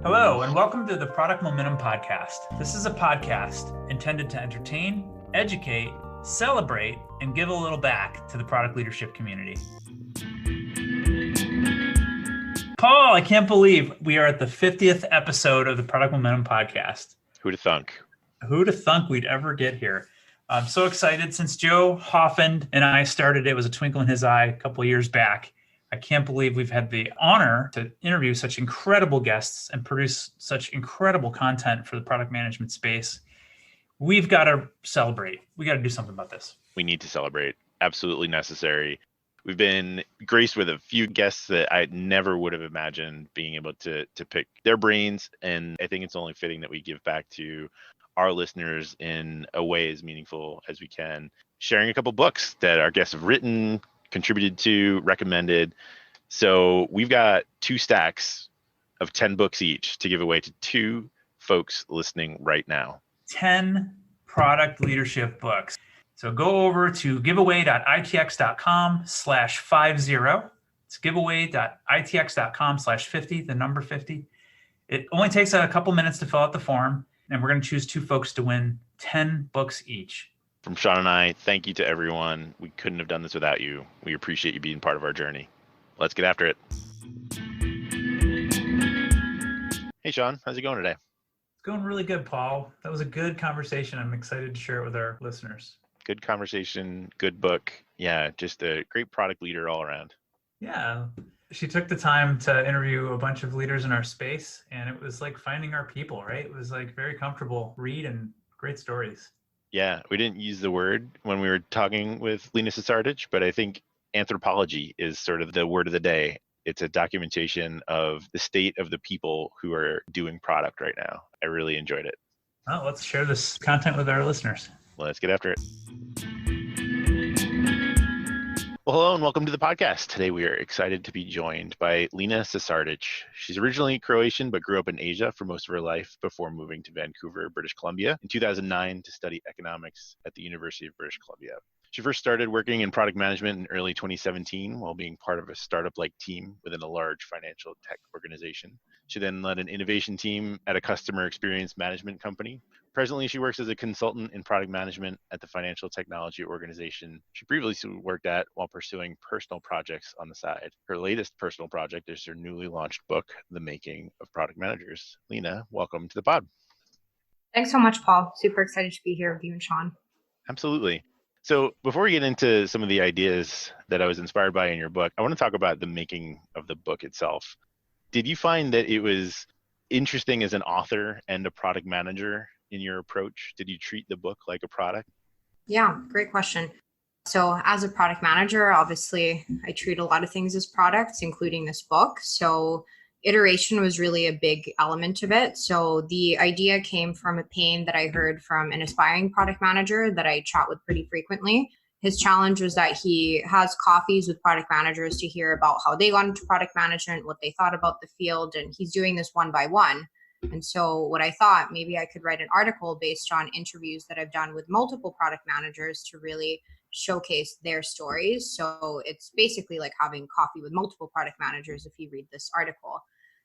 Hello, and welcome to the Product Momentum Podcast. This is a podcast intended to entertain, educate, celebrate, and give a little back to the product leadership community. Paul, I can't believe we are at the 50th episode of the Product Momentum Podcast. Who'd have thunk? Who'd have thunk we'd ever get here? I'm so excited. Since Joe Hoffand and I started, it was a twinkle in his eye a couple of years back. I can't believe we've had the honor to interview such incredible guests and produce such incredible content for the product management space. We've got to celebrate. We got to do something about this. We need to celebrate. Absolutely necessary. We've been graced with a few guests that I never would have imagined being able to pick their brains. And I think it's only fitting that we give back to our listeners in a way as meaningful as we can, sharing a couple books that our guests have written, contributed to, recommended. So we've got 2 stacks of 10 books each to give away to 2 folks listening right now. 10 product leadership books. So go over to giveaway.itx.com/50. It's giveaway.itx.com/50, the number 50. It only takes a couple minutes to fill out the form, and we're going to choose 2 folks to win 10 books each. From Sean and I, thank you to everyone. We couldn't have done this without you. We appreciate you being part of our journey. Let's get after it. Hey, Sean, how's it going today? It's going really good, Paul. That was a good conversation. I'm excited to share it with our listeners. Good conversation, good book. Yeah, just a great product leader all around. Yeah. She took the time to interview a bunch of leaders in our space, and it was like finding our people, right? It was like very comfortable read and great stories. Yeah, we didn't use the word when we were talking with Lena Sesardic, but I think anthropology is sort of the word of the day. It's a documentation of the state of the people who are doing product right now. I really enjoyed it. Well, let's share this content with our listeners. Let's get after it. Well, hello and welcome to the podcast. Today we are excited to be joined by Lena Sesardic. She's originally Croatian but grew up in Asia for most of her life before moving to Vancouver, British Columbia in 2009 to study economics at the University of British Columbia. She first started working in product management in early 2017 while being part of a startup-like team within a large financial tech organization. She then led an innovation team at a customer experience management company. Presently, she works as a consultant in product management at the financial technology organization she previously worked at while pursuing personal projects on the side. Her latest personal project is her newly launched book, The Making of Product Managers. Lena, welcome to the pod. Thanks so much, Paul. Super excited to be here with you and Sean. Absolutely. So before we get into some of the ideas that I was inspired by in your book, I want to talk about the making of the book itself. Did you find that it was interesting as an author and a product manager in your approach? Did you treat the book like a product? Yeah, great question. So as a product manager, obviously, I treat a lot of things as products, including this book. So iteration was really a big element of it. So the idea came from a pain that I heard from an aspiring product manager that I chat with pretty frequently. His challenge was that he has coffees with product managers to hear about how they got into product management, what they thought about the field, and he's doing this one by one. And so what I thought, maybe I could write an article based on interviews that I've done with multiple product managers to really showcase their stories. So it's basically like having coffee with multiple product managers if you read this article.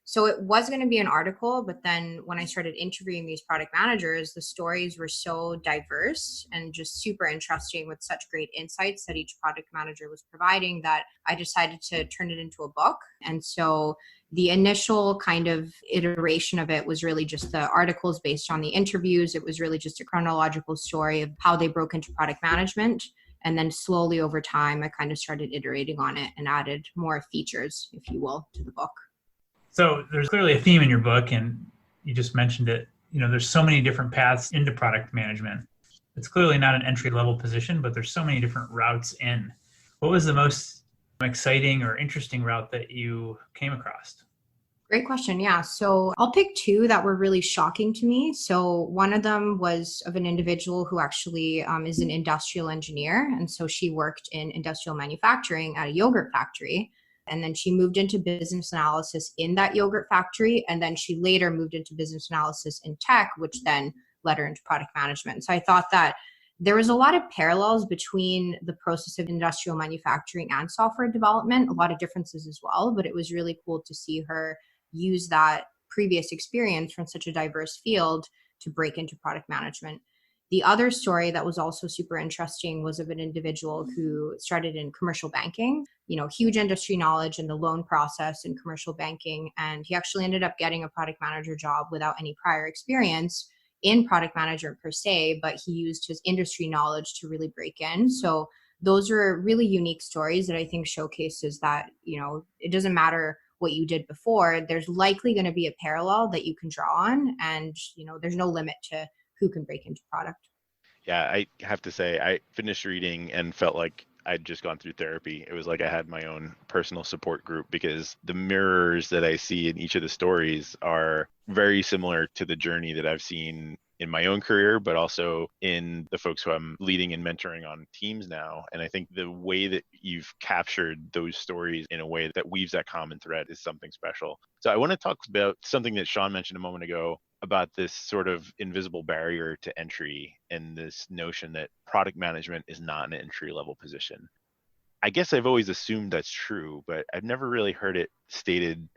So it was going to be an article, but then when I started interviewing these product managers, the stories were so diverse and just super interesting with such great insights that each product manager was providing that I decided to turn it into a book. And so the initial kind of iteration of it was really just the articles based on the interviews. It was really just a chronological story of how they broke into product management. And then slowly over time, I kind of started iterating on it and added more features, if you will, to the book. So there's clearly a theme in your book, and you just mentioned it. You know, there's so many different paths into product management. It's clearly not an entry-level position, but there's so many different routes in. What was the most exciting or interesting route that you came across? Great question. Yeah. So I'll pick 2 that were really shocking to me. So one of them was of an individual who actually is an industrial engineer. And so she worked in industrial manufacturing at a yogurt factory. And then she moved into business analysis in that yogurt factory. And then she later moved into business analysis in tech, which then led her into product management. So I thought that there was a lot of parallels between the process of industrial manufacturing and software development, a lot of differences as well, but it was really cool to see her use that previous experience from such a diverse field to break into product management. The other story that was also super interesting was of an individual who started in commercial banking, huge industry knowledge in the loan process in commercial banking. And he actually ended up getting a product manager job without any prior experience in product management per se, but he used his industry knowledge to really break in. So those are really unique stories that I think showcases that, it doesn't matter what you did before, there's likely going to be a parallel that you can draw on. And, there's no limit to who can break into product. Yeah, I have to say, I finished reading and felt like I'd just gone through therapy. It was like I had my own personal support group because the mirrors that I see in each of the stories are very similar to the journey that I've seen in my own career, but also in the folks who I'm leading and mentoring on teams now. And I think the way that you've captured those stories in a way that weaves that common thread is something special. So I want to talk about something that Sean mentioned a moment ago about this sort of invisible barrier to entry and this notion that product management is not an entry level position. I guess I've always assumed that's true, but I've never really heard it stated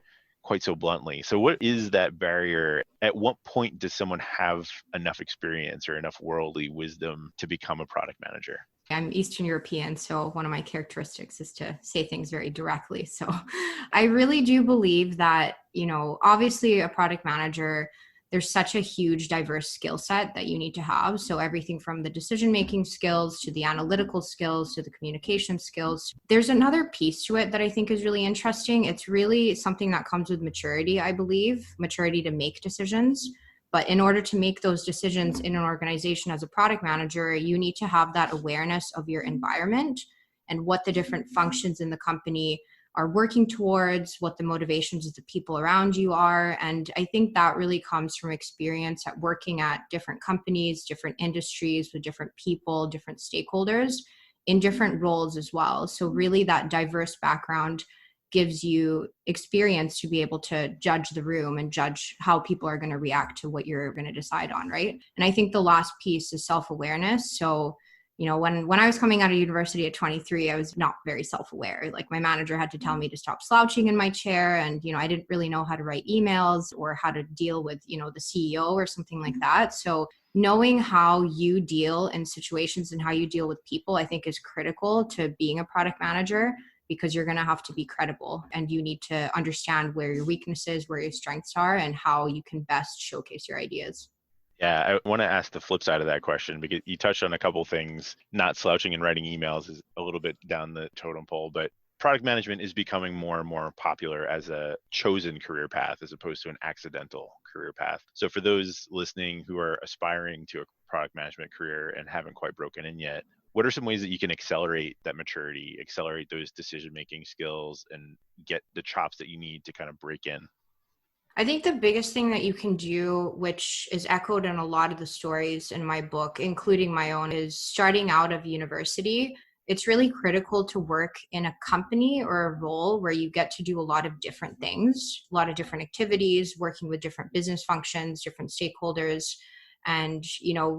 quite so bluntly. So what is that barrier? At what point does someone have enough experience or enough worldly wisdom to become a product manager? I'm Eastern European, so one of my characteristics is to say things very directly. So I really do believe that, obviously a product manager, there's such a huge diverse skill set that you need to have. So everything from the decision-making skills to the analytical skills to the communication skills. There's another piece to it that I think is really interesting. It's really something that comes with maturity, I believe, maturity to make decisions. But in order to make those decisions in an organization as a product manager, you need to have that awareness of your environment and what the different functions in the company are working towards, what the motivations of the people around you are. And I think that really comes from experience at working at different companies, different industries with different people, different stakeholders in different roles as well. So really that diverse background gives you experience to be able to judge the room and judge how people are going to react to what you're going to decide on, right? And I think the last piece is self-awareness. So when I was coming out of university at 23, I was not very self-aware. Like my manager had to tell me to stop slouching in my chair. And, I didn't really know how to write emails or how to deal with, the CEO or something like that. So knowing how you deal in situations and how you deal with people, I think is critical to being a product manager, because you're going to have to be credible and you need to understand where your weaknesses, where your strengths are, and how you can best showcase your ideas. Yeah, I want to ask the flip side of that question because you touched on a couple things. Not slouching and writing emails is a little bit down the totem pole, but product management is becoming more and more popular as a chosen career path as opposed to an accidental career path. So for those listening who are aspiring to a product management career and haven't quite broken in yet, what are some ways that you can accelerate that maturity, accelerate those decision-making skills, and get the chops that you need to kind of break in? I think the biggest thing that you can do, which is echoed in a lot of the stories in my book, including my own, is starting out of university. It's really critical to work in a company or a role where you get to do a lot of different things, a lot of different activities, working with different business functions, different stakeholders. And,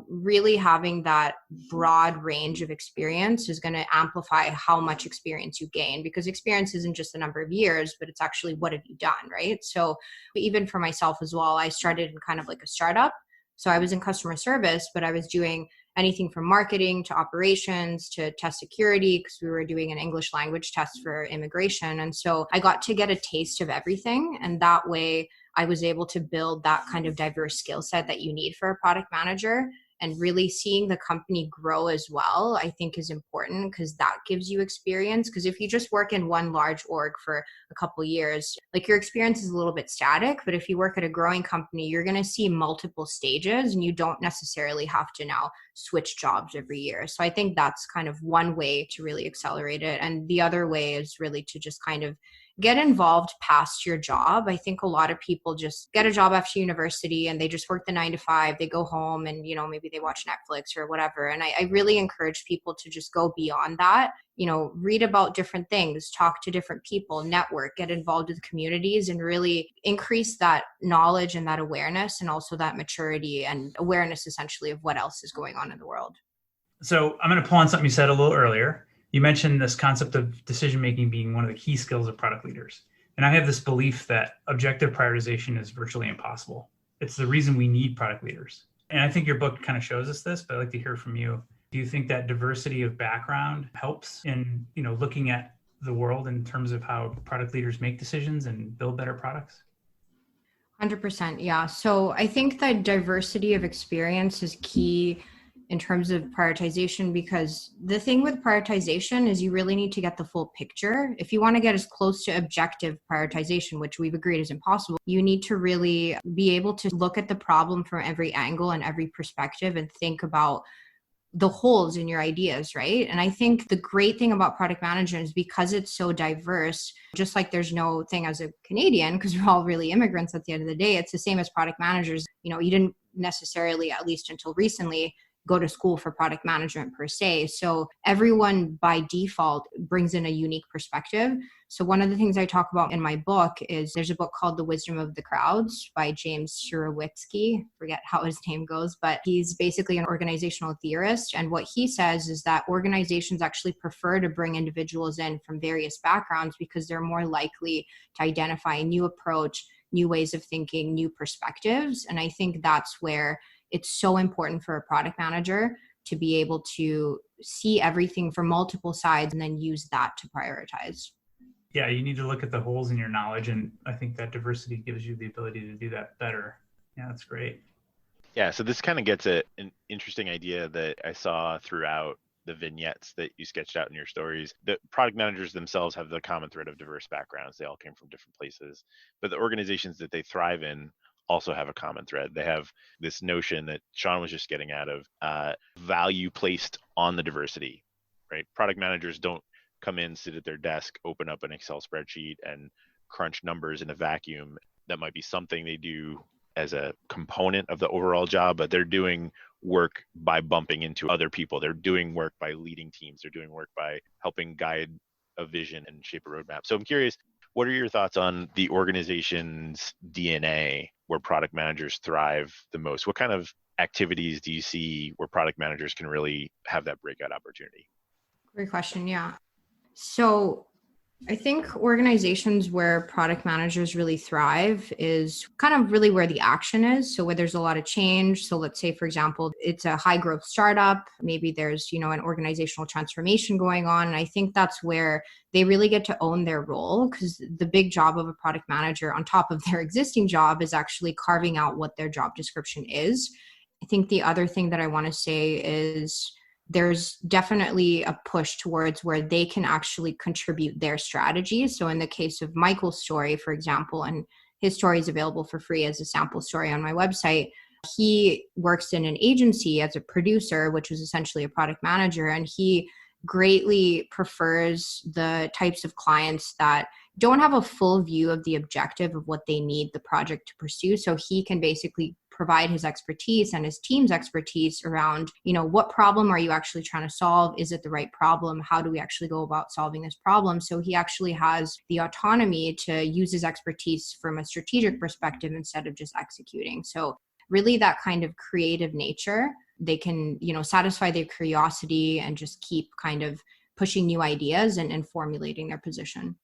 really having that broad range of experience is going to amplify how much experience you gain, because experience isn't just the number of years, but it's actually what have you done, right? So even for myself as well, I started in kind of like a startup. So I was in customer service, but I was doing anything from marketing to operations to test security, because we were doing an English language test for immigration. And so I got to get a taste of everything. And that way I was able to build that kind of diverse skill set that you need for a product manager. And really seeing the company grow as well, I think is important, because that gives you experience. Because if you just work in one large org for a couple of years, like your experience is a little bit static. But if you work at a growing company, you're going to see multiple stages and you don't necessarily have to now switch jobs every year. So I think that's kind of one way to really accelerate it. And the other way is really to just kind of get involved past your job. I think a lot of people just get a job after university and they just work the 9 to 5, they go home and, maybe they watch Netflix or whatever. And I really encourage people to just go beyond that, read about different things, talk to different people, network, get involved with communities, and really increase that knowledge and that awareness, and also that maturity and awareness essentially of what else is going on in the world. So I'm going to pull on something you said a little earlier. You mentioned this concept of decision-making being one of the key skills of product leaders. And I have this belief that objective prioritization is virtually impossible. It's the reason we need product leaders. And I think your book kind of shows us this, but I'd like to hear from you. Do you think that diversity of background helps in, looking at the world in terms of how product leaders make decisions and build better products? 100%. Yeah. So I think that diversity of experience is key in terms of prioritization, because the thing with prioritization is you really need to get the full picture. If you want to get as close to objective prioritization, which we've agreed is impossible, you need to really be able to look at the problem from every angle and every perspective and think about the holes in your ideas, right? And I think the great thing about product management is because it's so diverse, just like there's no thing as a Canadian, because we're all really immigrants at the end of the day, it's the same as product managers. You didn't necessarily, at least until recently, go to school for product management per se. So everyone by default brings in a unique perspective. So one of the things I talk about in my book is there's a book called The Wisdom of the Crowds by James Surowiecki. Forget how his name goes, but he's basically an organizational theorist. And what he says is that organizations actually prefer to bring individuals in from various backgrounds because they're more likely to identify a new approach, new ways of thinking, new perspectives. And I think that's where it's so important for a product manager to be able to see everything from multiple sides and then use that to prioritize. Yeah, you need to look at the holes in your knowledge. And I think that diversity gives you the ability to do that better. Yeah, that's great. Yeah, so this kind of gets at an interesting idea that I saw throughout the vignettes that you sketched out in your stories. The product managers themselves have the common thread of diverse backgrounds. They all came from different places, but the organizations that they thrive in also have a common thread. They have this notion that Sean was just getting out of value placed on the diversity, right? Product managers don't come in, sit at their desk, open up an Excel spreadsheet and crunch numbers in a vacuum. That might be something they do as a component of the overall job, but they're doing work by bumping into other people. They're doing work by leading teams. They're doing work by helping guide a vision and shape a roadmap. So I'm curious, what are your thoughts on the organization's DNA where product managers thrive the most? What kind of activities do you see where product managers can really have that breakout opportunity? Great question. Yeah. So I think organizations where product managers really thrive is kind of really where the action is. So where there's a lot of change. So let's say, for example, it's a high growth startup. Maybe there's, an organizational transformation going on. And I think that's where they really get to own their role, because the big job of a product manager on top of their existing job is actually carving out what their job description is. I think the other thing that I want to say is there's definitely a push towards where they can actually contribute their strategies. So in the case of Michael's story, for example, and his story is available for free as a sample story on my website, he works in an agency as a producer, which is essentially a product manager, and he greatly prefers the types of clients that don't have a full view of the objective of what they need the project to pursue. So he can basically provide his expertise and his team's expertise around, what problem are you actually trying to solve? Is it the right problem? How do we actually go about solving this problem? So he actually has the autonomy to use his expertise from a strategic perspective instead of just executing. So really that kind of creative nature, they can, satisfy their curiosity and just keep kind of pushing new ideas and formulating their position.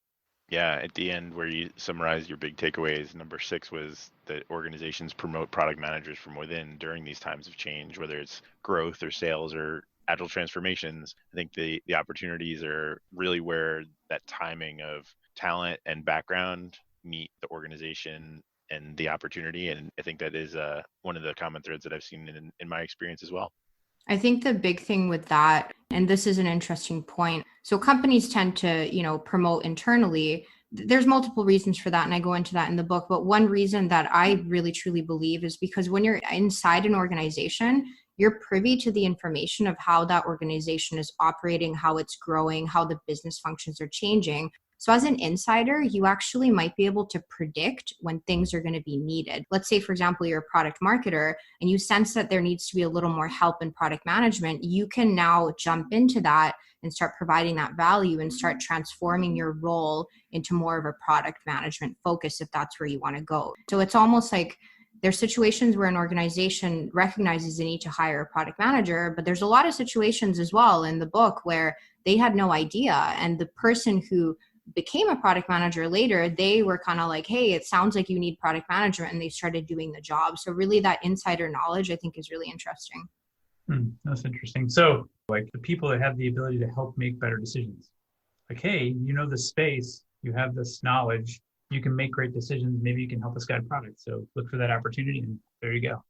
Yeah, at the end where you summarize your big takeaways, number 6 was that organizations promote product managers from within during these times of change, whether it's growth or sales or agile transformations. I think the opportunities are really where that timing of talent and background meet the organization and the opportunity. And I think that is one of the common threads that I've seen in my experience as well. I think the big thing with that, and this is an interesting point, so companies tend to, promote internally. There's multiple reasons for that, and I go into that in the book. But one reason that I really truly believe is because when you're inside an organization, you're privy to the information of how that organization is operating, how it's growing, how the business functions are changing. So as an insider, you actually might be able to predict when things are going to be needed. Let's say, for example, you're a product marketer and you sense that there needs to be a little more help in product management. You can now jump into that and start providing that value and start transforming your role into more of a product management focus if that's where you want to go. So it's almost like there's situations where an organization recognizes they need to hire a product manager, but there's a lot of situations as well in the book where they had no idea. And the person who became a product manager later, they were kind of like, hey, it sounds like you need product management, and they started doing the job. So really that insider knowledge, I think, is really interesting. That's interesting. So like the people that have the ability to help make better decisions, like, hey, you know the space, you have this knowledge, you can make great decisions. Maybe you can help us guide product. So look for that opportunity, and there you go.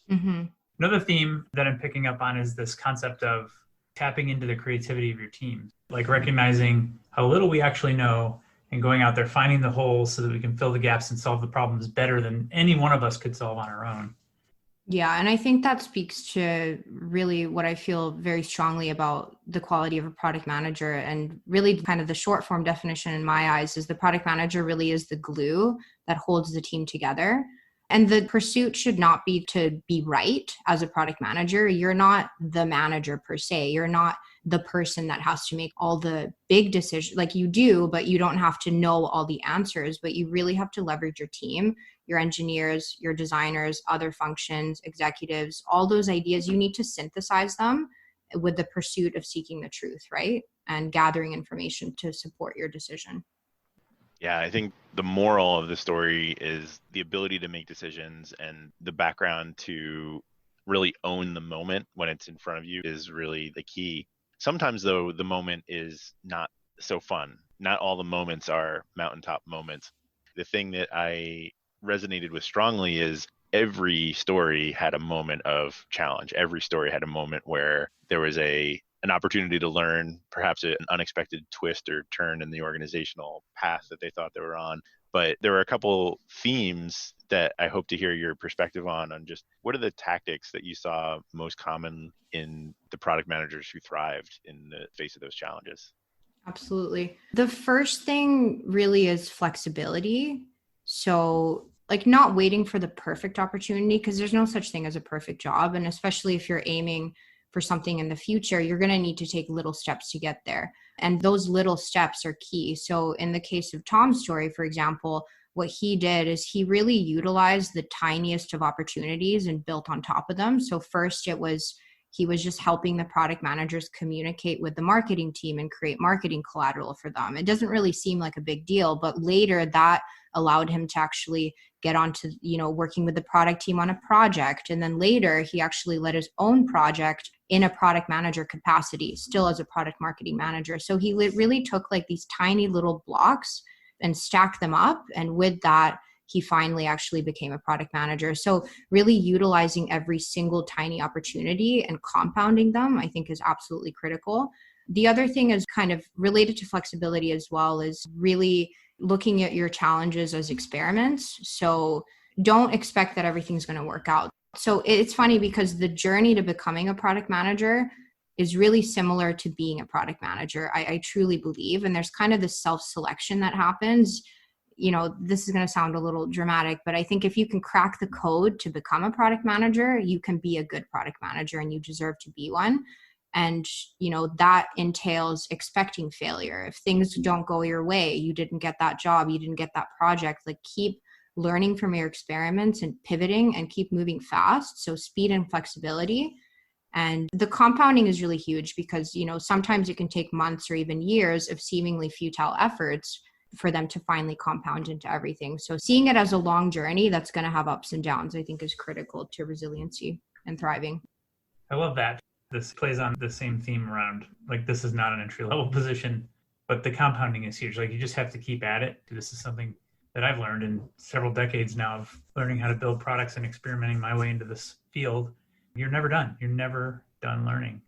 Mm-hmm. Another theme that I'm picking up on is this concept of tapping into the creativity of your team, like recognizing how little we actually know and going out there, finding the holes so that we can fill the gaps and solve the problems better than any one of us could solve on our own. Yeah, and I think that speaks to really what I feel very strongly about the quality of a product manager. And really kind of the short form definition in my eyes is the product manager really is the glue that holds the team together. And the pursuit should not be to be right as a product manager. You're not the manager per se. You're not the person that has to make all the big decisions. Like you do, but you don't have to know all the answers, but you really have to leverage your team, your engineers, your designers, other functions, executives, all those ideas. You need to synthesize them with the pursuit of seeking the truth, right? And gathering information to support your decision. Yeah, I think the moral of the story is the ability to make decisions, and the background to really own the moment when it's in front of you is really the key. Sometimes, though, the moment is not so fun. Not all the moments are mountaintop moments. The thing that I resonated with strongly is every story had a moment of challenge. Every story had a moment where there was an opportunity to learn, perhaps an unexpected twist or turn in the organizational path that they thought they were on. But there were a couple themes that I hope to hear your perspective on just what are the tactics that you saw most common in the product managers who thrived in the face of those challenges? Absolutely. The first thing really is flexibility. So, like, not waiting for the perfect opportunity, because there's no such thing as a perfect job. And especially if you're aiming for something in the future, you're going to need to take little steps to get there. And those little steps are key. So, in the case of Tom's story, for example, what he did is he really utilized the tiniest of opportunities and built on top of them. So, first, he was just helping the product managers communicate with the marketing team and create marketing collateral for them. It doesn't really seem like a big deal, but later that allowed him to actually get onto, working with the product team on a project. And then later he actually led his own project in a product manager capacity, still as a product marketing manager. So he really took like these tiny little blocks and stacked them up. And with that, he finally actually became a product manager. So really utilizing every single tiny opportunity and compounding them, I think, is absolutely critical. The other thing is kind of related to flexibility as well, is really looking at your challenges as experiments. So don't expect that everything's going to work out. So it's funny because the journey to becoming a product manager is really similar to being a product manager. I truly believe. And there's kind of this self-selection that happens. This is going to sound a little dramatic, but I think if you can crack the code to become a product manager, you can be a good product manager and you deserve to be one. And, that entails expecting failure. If things don't go your way, you didn't get that job, you didn't get that project, like keep learning from your experiments and pivoting and keep moving fast. So speed and flexibility. And the compounding is really huge because, sometimes it can take months or even years of seemingly futile efforts for them to finally compound into everything. So seeing it as a long journey that's going to have ups and downs, I think, is critical to resiliency and thriving. I love that. This plays on the same theme around, like, this is not an entry level position, but the compounding is huge. Like, you just have to keep at it. This is something that I've learned in several decades now of learning how to build products and experimenting my way into this field. You're never done. You're never done learning.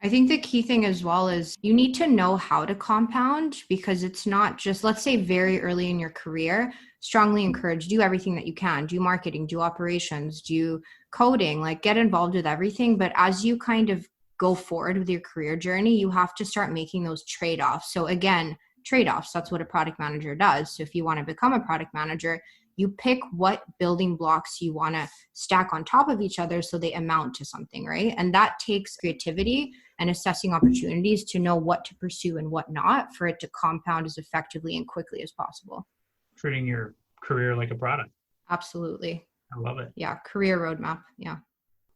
I think the key thing as well is you need to know how to compound, because it's not just, let's say very early in your career, strongly encourage, do everything that you can, do marketing, do operations, do coding, like get involved with everything. But as you kind of go forward with your career journey, you have to start making those trade-offs. So again, trade-offs, that's what a product manager does. So if you want to become a product manager, you pick what building blocks you want to stack on top of each other so they amount to something, right? And that takes creativity and assessing opportunities to know what to pursue and what not, for it to compound as effectively and quickly as possible. Treating your career like a product. Absolutely. I love it. Yeah. Career roadmap. Yeah.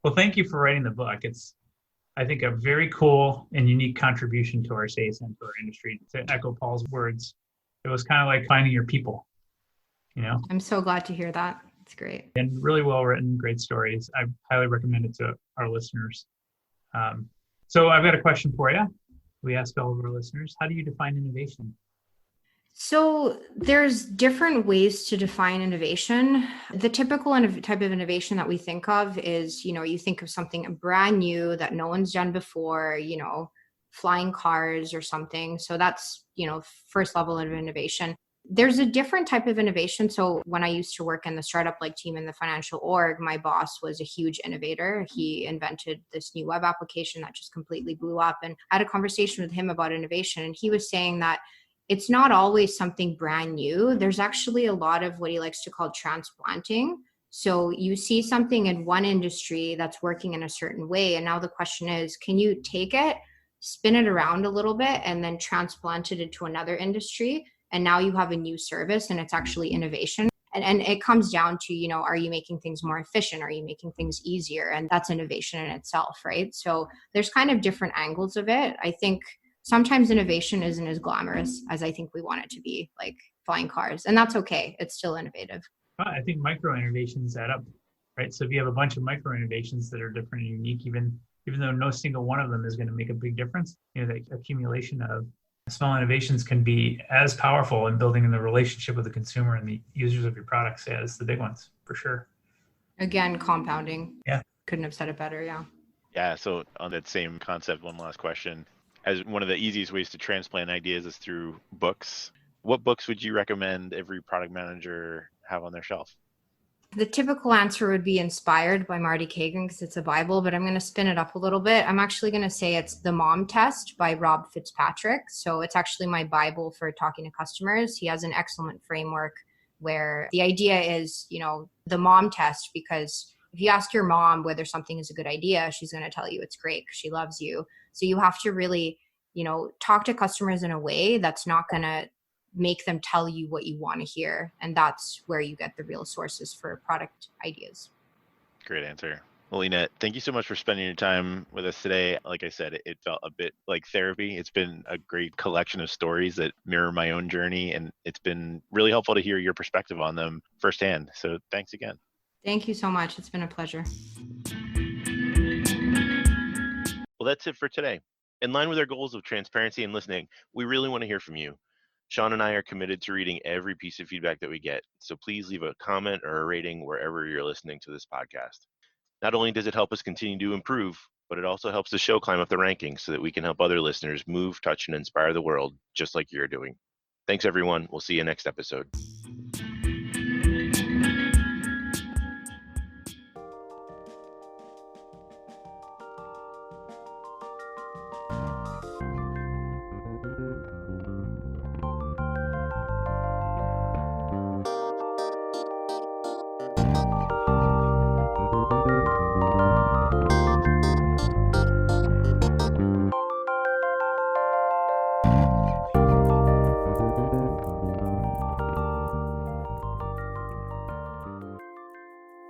Well, thank you for writing the book. I think, a very cool and unique contribution to our space and to our industry. To echo Paul's words, it was kind of like finding your people, I'm so glad to hear that. It's great. and really well written, great stories. I highly recommend it to our listeners. So I've got a question for you. We ask all of our listeners, how do you define innovation? So there's different ways to define innovation. The typical type of innovation that we think of is, you think of something brand new that no one's done before, flying cars or something. So that's, first level of innovation. There's a different type of innovation. So when I used to work in the startup like team in the financial org, my boss was a huge innovator. He invented this new web application that just completely blew up. And I had a conversation with him about innovation. And he was saying that it's not always something brand new. There's actually a lot of what he likes to call transplanting. So you see something in one industry that's working in a certain way. And now the question is, can you take it, spin it around a little bit, and then transplant it into another industry? And now you have a new service and it's actually innovation. And it comes down to, are you making things more efficient? Are you making things easier? And that's innovation in itself, right? So there's kind of different angles of it. I think sometimes innovation isn't as glamorous as I think we want it to be, like flying cars. And that's okay. It's still innovative. I think micro innovations add up, right? So if you have a bunch of micro innovations that are different and unique, even though no single one of them is going to make a big difference, the accumulation of small innovations can be as powerful in building in the relationship with the consumer and the users of your products as the big ones, for sure. Again, compounding. Yeah. Couldn't have said it better. Yeah. Yeah. So on that same concept, one last question. As one of the easiest ways to transplant ideas is through books. What books would you recommend every product manager have on their shelf? The typical answer would be Inspired by Marty Kagan because it's a Bible, but I'm going to spin it up a little bit. I'm actually going to say it's The Mom Test by Rob Fitzpatrick. So it's actually my Bible for talking to customers. He has an excellent framework where the idea is, the mom test, because if you ask your mom whether something is a good idea, she's going to tell you it's great because she loves you. So you have to really, talk to customers in a way that's not going to make them tell you what you want to hear. And that's where you get the real sources for product ideas. Great answer. Well, Lena, thank you so much for spending your time with us today. Like I said, it felt a bit like therapy. It's been a great collection of stories that mirror my own journey, and it's been really helpful to hear your perspective on them firsthand. So thanks again. Thank you so much. It's been a pleasure. Well, that's it for today. In line with our goals of transparency and listening, we really want to hear from you. Sean and I are committed to reading every piece of feedback that we get, so please leave a comment or a rating wherever you're listening to this podcast. Not only does it help us continue to improve, but it also helps the show climb up the rankings so that we can help other listeners move, touch, and inspire the world just like you're doing. Thanks, everyone. We'll see you next episode.